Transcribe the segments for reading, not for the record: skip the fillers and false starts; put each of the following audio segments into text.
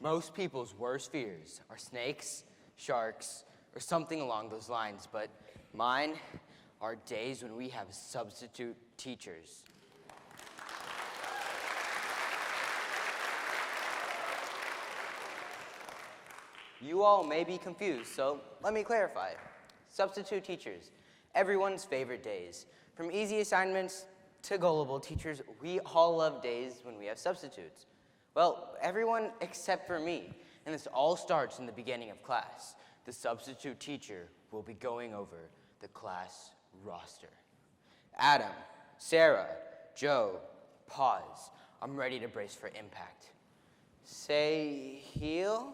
Most people's worst fears are snakes, sharks, or something along those lines, but mine are days when we have substitute teachers. You all may be confused, so let me clarify. Substitute teachers, everyone's favorite days. From easy assignments to gullible teachers, we all love days when we have substitutes. Well, everyone except for me, and this all starts in the beginning of class. The substitute teacher will be going over the class roster. Adam, Sarah, Joe, pause. I'm ready to brace for impact. Sahil?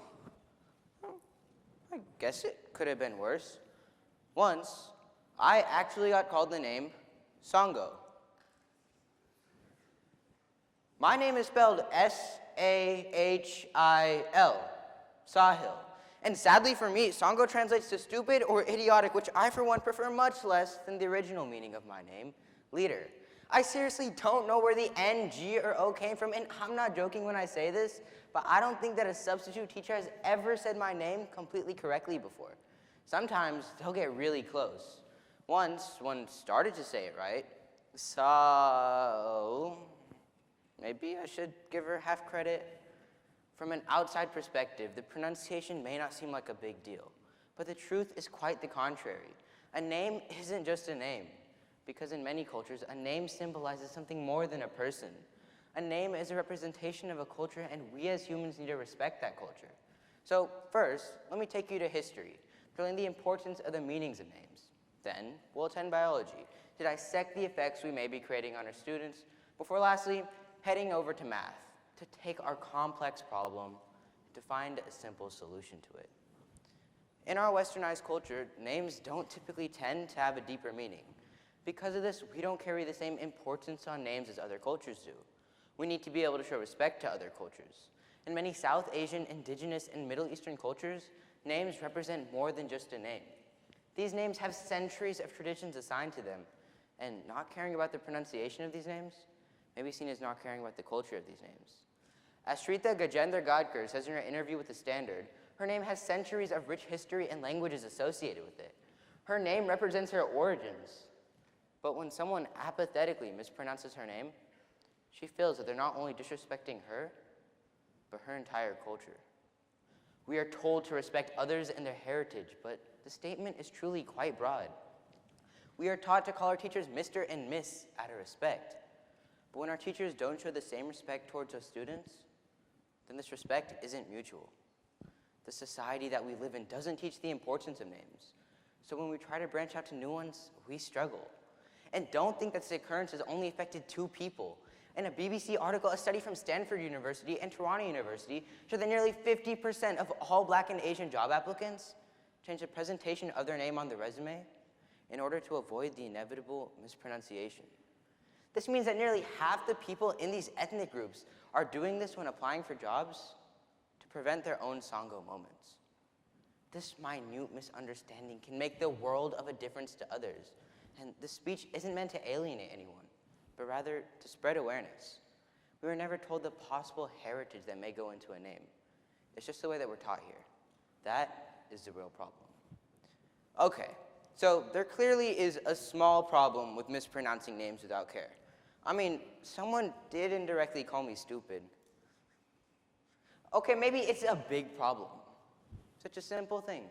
I guess it could have been worse. Once, I actually got called the name Songo. My name is spelled S-A-H-I-L, Sahil. And sadly for me, Songo translates to stupid or idiotic, which I, for one, prefer much less than the original meaning of my name, leader. I seriously don't know where the N, G, or O came from, and I'm not joking when I say this, but I don't think that a substitute teacher has ever said my name completely correctly before. Sometimes they'll get really close. Once, one started to say it right, so maybe I should give her half credit. From an outside perspective, the pronunciation may not seem like a big deal, but the truth is quite the contrary. A name isn't just a name, because in many cultures, a name symbolizes something more than a person. A name is a representation of a culture, and we as humans need to respect that culture. So first, let me take you to history, to learn the importance of the meanings of names. Then, we'll attend biology, to dissect the effects we may be creating on our students, before lastly, heading over to math, to take our complex problem and to find a simple solution to it. In our westernized culture, names don't typically tend to have a deeper meaning. Because of this, we don't carry the same importance on names as other cultures do. We need to be able to show respect to other cultures. In many South Asian, indigenous, and Middle Eastern cultures, names represent more than just a name. These names have centuries of traditions assigned to them, and not caring about the pronunciation of these names may be seen as not caring about the culture of these names. As Shrita Gajendra Gadkar says in her interview with The Standard, her name has centuries of rich history and languages associated with it. Her name represents her origins. But when someone apathetically mispronounces her name, she feels that they're not only disrespecting her, but her entire culture. We are told to respect others and their heritage, but the statement is truly quite broad. We are taught to call our teachers Mr. and Miss out of respect. But when our teachers don't show the same respect towards our students, then this respect isn't mutual. The society that we live in doesn't teach the importance of names. So when we try to branch out to new ones, we struggle. And don't think that this occurrence has only affected 2 people. In a BBC article, a study from Stanford University and Toronto University showed that nearly 50% of all Black and Asian job applicants change the presentation of their name on the resume in order to avoid the inevitable mispronunciation. This means that nearly half the people in these ethnic groups are doing this when applying for jobs to prevent their own Songo moments. This minute misunderstanding can make the world of a difference to others, and this speech isn't meant to alienate anyone, but rather to spread awareness. We were never told the possible heritage that may go into a name. It's just the way that we're taught here. That is the real problem. Okay, so there clearly is a small problem with mispronouncing names without care. I mean, someone did indirectly call me stupid. Okay, maybe it's a big problem. Such a simple thing,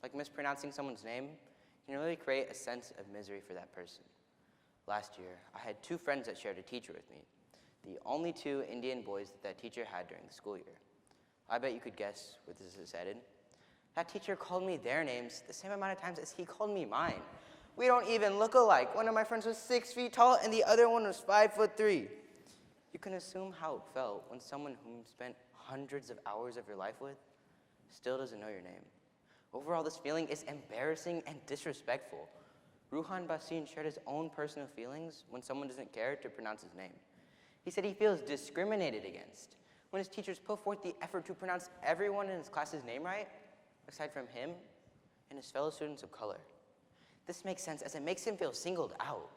like mispronouncing someone's name, can really create a sense of misery for that person. Last year, I had 2 friends that shared a teacher with me, the only 2 Indian boys that teacher had during the school year. I bet you could guess where this is headed. That teacher called me their names the same amount of times as he called me mine. We don't even look alike. One of my friends was 6 feet tall and the other one was 5'3". You can assume how it felt when someone whom you spent hundreds of hours of your life with still doesn't know your name. Overall, this feeling is embarrassing and disrespectful. Ruhan Basin shared his own personal feelings when someone doesn't care to pronounce his name. He said he feels discriminated against when his teachers put forth the effort to pronounce everyone in his class's name right, aside from him and his fellow students of color. This makes sense as it makes him feel singled out.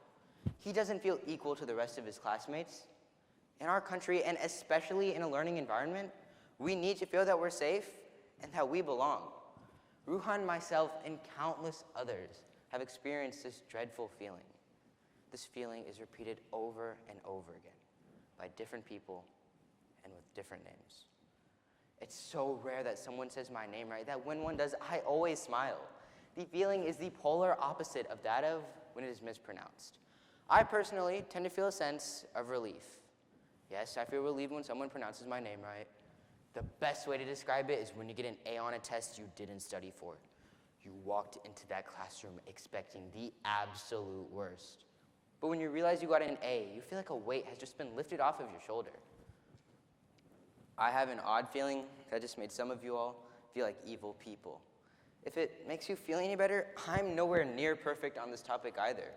He doesn't feel equal to the rest of his classmates. In our country, and especially in a learning environment, We need to feel that we're safe and that we belong. Ruhan, myself, and countless others have experienced this dreadful feeling. This feeling is repeated over and over again by different people and with different names. It's so rare that someone says my name right that when one does, I always smile. The feeling is the polar opposite of that of when it is mispronounced. I personally tend to feel a sense of relief. Yes, I feel relieved when someone pronounces my name right. The best way to describe it is when you get an A on a test you didn't study for. You walked into that classroom expecting the absolute worst. But when you realize you got an A, you feel like a weight has just been lifted off of your shoulder. I have an odd feeling that just made some of you all feel like evil people. If it makes you feel any better, I'm nowhere near perfect on this topic either.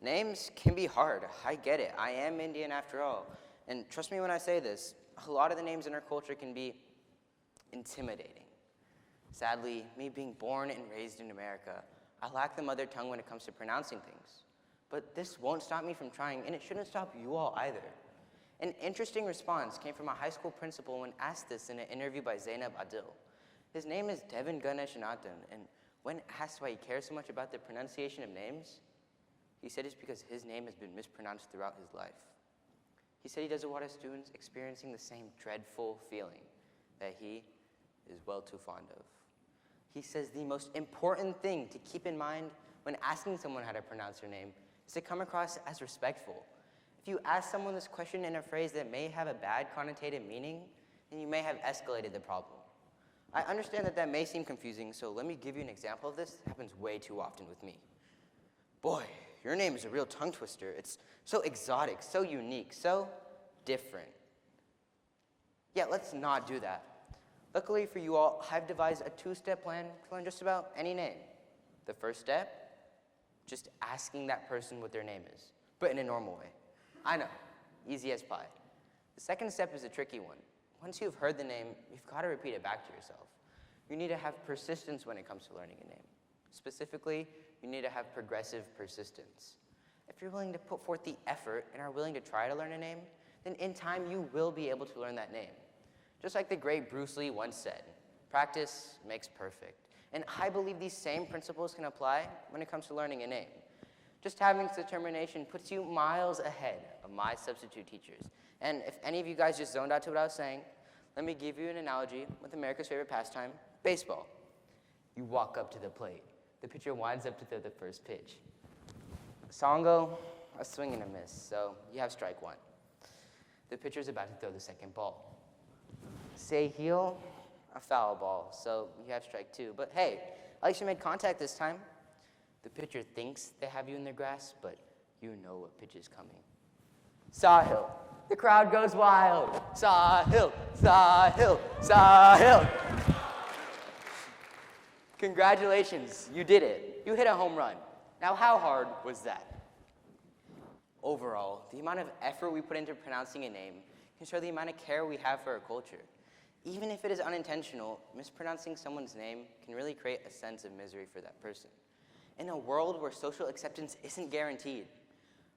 Names can be hard, I get it. I am Indian after all. And trust me when I say this, a lot of the names in our culture can be intimidating. Sadly, me being born and raised in America, I lack the mother tongue when it comes to pronouncing things. But this won't stop me from trying, and it shouldn't stop you all either. An interesting response came from a high school principal when asked this in an interview by Zainab Adil. His name is Devin Ganeshanathan, and when asked why he cares so much about the pronunciation of names, he said it's because his name has been mispronounced throughout his life. He said he doesn't want his students experiencing the same dreadful feeling that he is well too fond of. He says the most important thing to keep in mind when asking someone how to pronounce their name is to come across as respectful. If you ask someone this question in a phrase that may have a bad connotative meaning, then you may have escalated the problem. I understand that that may seem confusing, so let me give you an example of this. It happens way too often with me. Boy, your name is a real tongue twister. It's so exotic, so unique, so different. Yeah, let's not do that. Luckily for you all, I've devised a two-step plan to learn just about any name. The first step, just asking that person what their name is, but in a normal way. I know, easy as pie. The second step is a tricky one. Once you've heard the name, you've got to repeat it back to yourself. You need to have persistence when it comes to learning a name. Specifically, you need to have progressive persistence. If you're willing to put forth the effort and are willing to try to learn a name, then in time you will be able to learn that name. Just like the great Bruce Lee once said, practice makes perfect. And I believe these same principles can apply when it comes to learning a name. Just having this determination puts you miles ahead of my substitute teachers. And if any of you guys just zoned out to what I was saying, let me give you an analogy with America's favorite pastime, baseball. You walk up to the plate. The pitcher winds up to throw the first pitch. Songo, a swing and a miss, so you have strike one. The pitcher's about to throw the second ball. Sahil, a foul ball, so you have strike two. But hey, at least you made contact this time. The pitcher thinks they have you in their grasp, but you know what pitch is coming. Sahil. The crowd goes wild. Sahil, Sahil, Sahil. Congratulations, you did it. You hit a home run. Now, how hard was that? Overall, the amount of effort we put into pronouncing a name can show the amount of care we have for our culture. Even if it is unintentional, mispronouncing someone's name can really create a sense of misery for that person. In a world where social acceptance isn't guaranteed,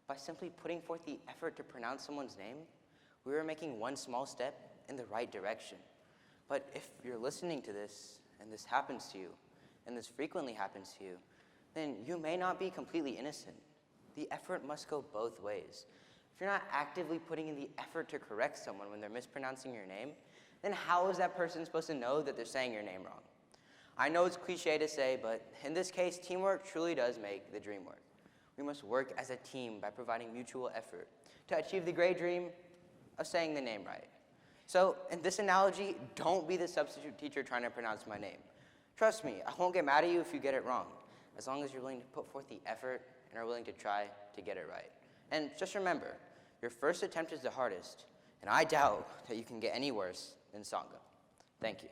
by simply putting forth the effort to pronounce someone's name, we are making one small step in the right direction. But if you're listening to this, and this happens to you, and this frequently happens to you, then you may not be completely innocent. The effort must go both ways. If you're not actively putting in the effort to correct someone when they're mispronouncing your name, then how is that person supposed to know that they're saying your name wrong? I know it's cliche to say, but in this case, teamwork truly does make the dream work. We must work as a team by providing mutual effort to achieve the great dream of saying the name right. So in this analogy, don't be the substitute teacher trying to pronounce my name. Trust me, I won't get mad at you if you get it wrong, as long as you're willing to put forth the effort and are willing to try to get it right. And just remember, your first attempt is the hardest, and I doubt that you can get any worse than Songo. Thank you.